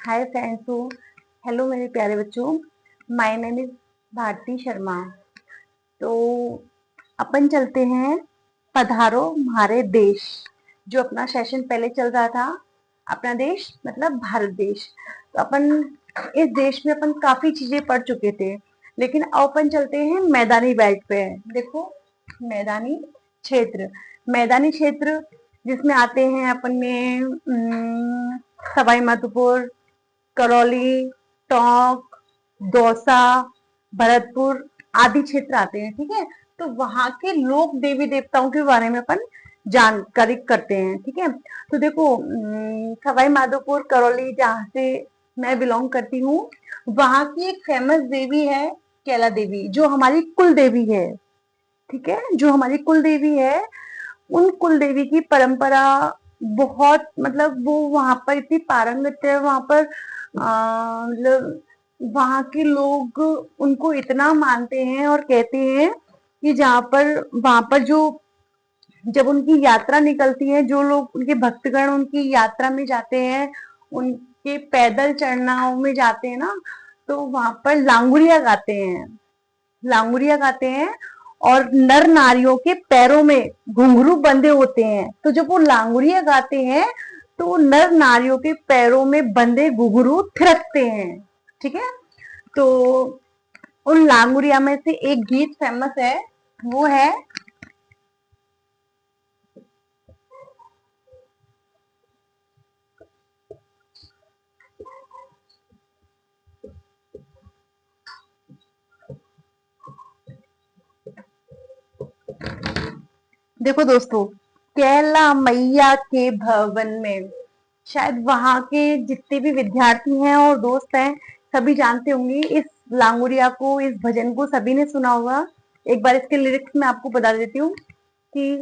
Hi friends. Hello मेरे प्यारे बच्चों। My name is Bharti Sharma. तो अपन चलते हैं पधारो हमारे देश। जो अपना सेशन पहले चल रहा था, अपना देश मतलब भारत देश। तो अपन इस देश में अपन काफी चीजें पढ़ चुके थे, लेकिन अब अपन चलते हैं मैदानी बेल्ट पे। देखो, मैदानी क्षेत्र। मैदानी क्षेत्र जिसमें आते हैं अपन में सवाई माधोपुर, करौली, टोंक, दौसा, भरतपुर आदि क्षेत्र आते हैं। ठीक है, तो वहां के लोक देवी देवताओं के बारे में अपन जानकारी करते हैं। ठीक है, तो देखो, सवाई माधोपुर, करौली, जहाँ से मैं बिलोंग करती हूँ, वहां की एक फेमस देवी है कैला देवी, जो हमारी कुल देवी है। ठीक है, जो हमारी कुल देवी है, उन कुल देवी की परंपरा बहुत, मतलब वो वहां पर इतनी पारंगत है। वहां पर मतलब वहां के लोग उनको इतना मानते हैं और कहते हैं कि जहाँ पर वहां पर जो जब उनकी यात्रा निकलती है, जो लोग उनके भक्तगण उनकी यात्रा में जाते हैं, उनके पैदल चढ़नाव में जाते हैं ना, तो वहां पर लांगुरिया गाते हैं। लांगुरिया गाते हैं और नर नारियों के पैरों में घुंघरू बंधे होते हैं। तो जब वो लांगुरिया गाते हैं, तो नर नारियों के पैरों में बंधे घुंघरू थिरकते हैं। ठीक है, तो उन लांगुरिया में से एक गीत फेमस है, वो है देखो दोस्तों, कैला मैया के भवन में। शायद वहां के जितने भी विद्यार्थी हैं और दोस्त हैं, सभी जानते होंगे इस लांगुरिया को, इस भजन को सभी ने सुना होगा। एक बार इसके लिरिक्स में आपको बता देती हूँ कि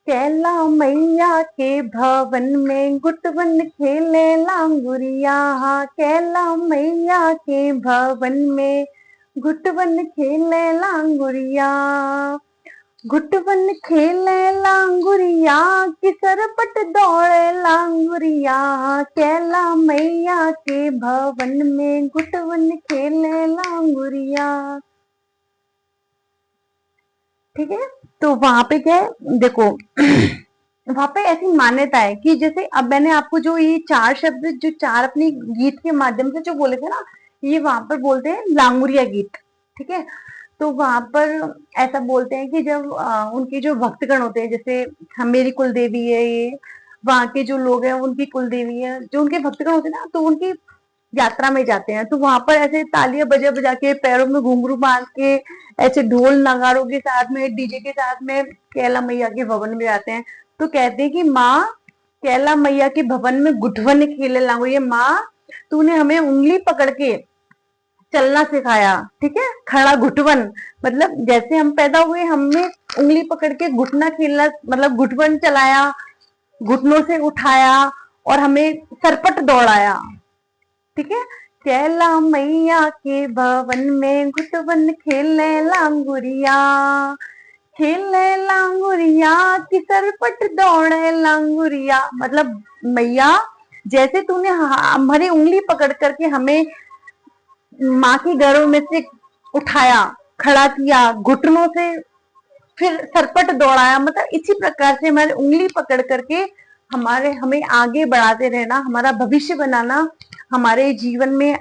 कैला मैया के भवन में गुटवन खेले लांगुरिया। कैला मैया के भवन में गुटवन खेले लांगुरिया। गुटवन खेले लांगुरिया की सरपट दौड़े लांगुरिया। कैला मैया के भवन में गुटवन खेले लांगुरिया। ठीक है, तो वहां पे क्या है, देखो वहां पे ऐसी मान्यता है कि जैसे अब मैंने आपको जो ये चार शब्द, जो चार अपनी गीत के माध्यम से जो बोले थे ना, ये वहां पर बोलते हैं लांगुरिया गीत। ठीक है, तो वहां पर ऐसा बोलते हैं कि जब उनके जो भक्तगण होते हैं, जैसे हम, मेरी कुल देवी है ये, वहां के जो लोग हैं उनकी कुल देवी है, जो उनके भक्तगण होते हैं ना, तो उनकी यात्रा में जाते हैं, तो वहां पर ऐसे तालियां बजा बजा के, पैरों में घुंघरू बांध के, ऐसे ढोल नगाड़ों के साथ में, डीजे के साथ में कैला मैया के भवन में जाते हैं। तो कहते हैं कि माँ, कैला मैया के भवन में गुठवन खेले लांगो। ये माँ, तूने हमें उंगली पकड़ के चलना सिखाया। ठीक है, खड़ा घुटवन, मतलब जैसे हम पैदा हुए हमने उंगली पकड़ के घुटना खेलना, मतलब घुटवन चलाया, घुटनों से उठाया और हमें सरपट दौड़ाया। ठीक है, कैला मैया के भवन में घुटवन खेलने लांगुरिया। खेलने लांगुरिया की सरपट दौड़े लांगुरिया, मतलब मैया, जैसे तूने हमारी उंगली पकड़ करके हमें माँ की गर्भ में से उठाया, खड़ा किया, घुटनों से फिर सरपट दौड़ाया, मतलब इसी प्रकार से हमारी उंगली पकड़ करके हमें आगे बढ़ाते रहना, हमारा भविष्य बनाना, हमारे जीवन में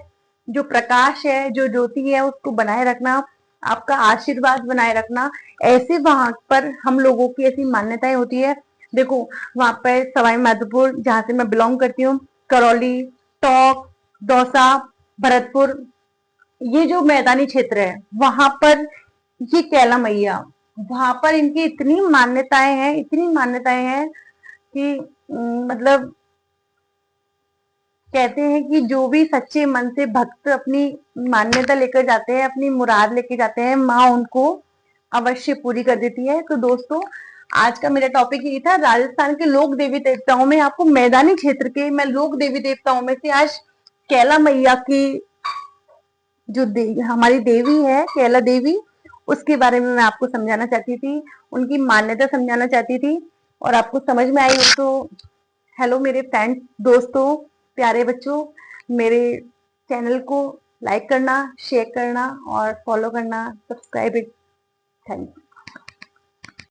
जो प्रकाश है, जो ज्योति है, उसको बनाए रखना, आपका आशीर्वाद बनाए रखना। ऐसे वहां पर हम लोगों की ऐसी मान्यताएं होती है। देखो, वहां पर सवाई माधोपुर, जहां से मैं बिलोंग करती हूँ, करौली, टोंक, दौसा, भरतपुर, ये जो मैदानी क्षेत्र है, वहां पर ये कैला मैया, वहां पर इनकी इतनी मान्यताएं हैं, इतनी मान्यताएं हैं कि मतलब कहते हैं कि जो भी सच्चे मन से भक्त अपनी मान्यता लेकर जाते हैं, अपनी मुराद लेके जाते हैं, माँ उनको अवश्य पूरी कर देती है। तो दोस्तों, आज का मेरा टॉपिक ये था, राजस्थान के लोक देवी देवताओं में। आपको मैदानी क्षेत्र के मैं लोक देवी देवताओं में से आज कैला मैया की, जो हमारी देवी है कैला देवी, उसके बारे में मैं आपको समझाना चाहती थी, उनकी मान्यता समझाना चाहती थी, और आपको समझ में आई हो तो हेलो मेरे फ्रेंड्स, दोस्तों, प्यारे बच्चों, मेरे चैनल को लाइक करना, शेयर करना और फॉलो करना, सब्सक्राइब इट। Thank you.